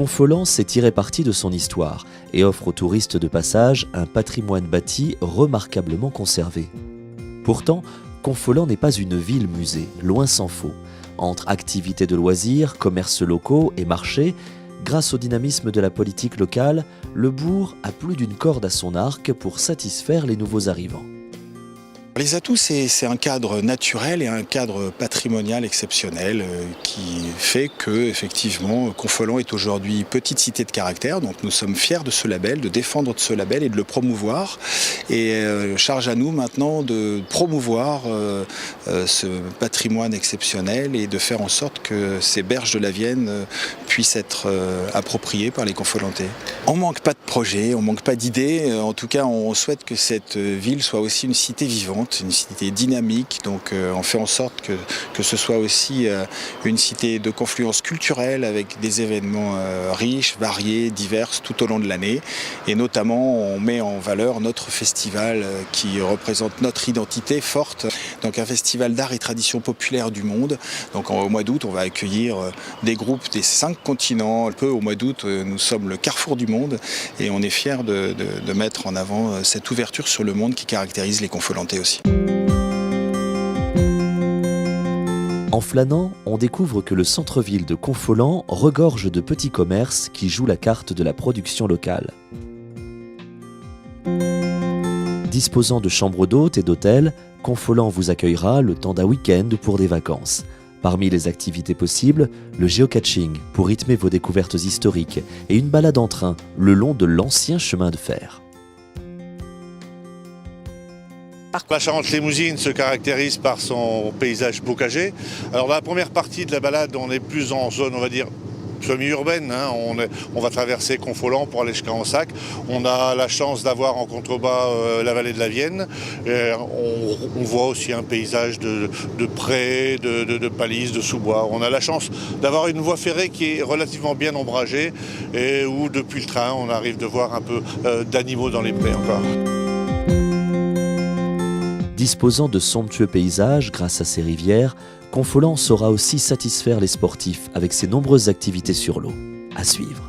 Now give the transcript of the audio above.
Confolens sait tirer parti de son histoire et offre aux touristes de passage un patrimoine bâti remarquablement conservé. Pourtant, Confolens n'est pas une ville-musée, loin s'en faut. Entre activités de loisirs, commerces locaux et marchés, grâce au dynamisme de la politique locale, le bourg a plus d'une corde à son arc pour satisfaire les nouveaux arrivants. Les atouts, c'est un cadre naturel et un cadre patrimonial exceptionnel qui fait que, effectivement, Confolens est aujourd'hui petite cité de caractère. Donc nous sommes fiers de ce label, de défendre ce label et de le promouvoir. Et charge à nous maintenant de promouvoir ce patrimoine exceptionnel et de faire en sorte que ces berges de la Vienne puissent être appropriées par les Confolentais. On ne manque pas de projets, on ne manque pas d'idées. En tout cas, on souhaite que cette ville soit aussi une cité vivante, une cité dynamique, donc on fait en sorte que ce soit aussi une cité de confluence culturelle avec des événements riches, variés, divers tout au long de l'année. Et notamment, on met en valeur notre festival qui représente notre identité forte. Donc un festival d'art et tradition populaire du monde. Donc au mois d'août, on va accueillir des groupes des 5 continents. Au mois d'août, nous sommes le carrefour du monde et on est fiers de mettre en avant cette ouverture sur le monde qui caractérise les Confolentais aussi. En flânant, on découvre que le centre-ville de Confolens regorge de petits commerces qui jouent la carte de la production locale. Disposant de chambres d'hôtes et d'hôtels, Confolens vous accueillera le temps d'un week-end pour des vacances. Parmi les activités possibles, le géocaching pour rythmer vos découvertes historiques et une balade en train le long de l'ancien chemin de fer. La Charente-Limousine se caractérise par son paysage bocagé. Alors dans la première partie de la balade, on est plus en zone, on va dire, semi-urbaine. On va traverser Confolens pour aller jusqu'à Ansac. On a la chance d'avoir en contrebas la vallée de la Vienne. Et on voit aussi un paysage de prés, de palisse, de sous-bois. On a la chance d'avoir une voie ferrée qui est relativement bien ombragée et où depuis le train, on arrive de voir un peu d'animaux dans les prés encore. Disposant de somptueux paysages grâce à ses rivières, Confolens saura aussi satisfaire les sportifs avec ses nombreuses activités sur l'eau. À suivre.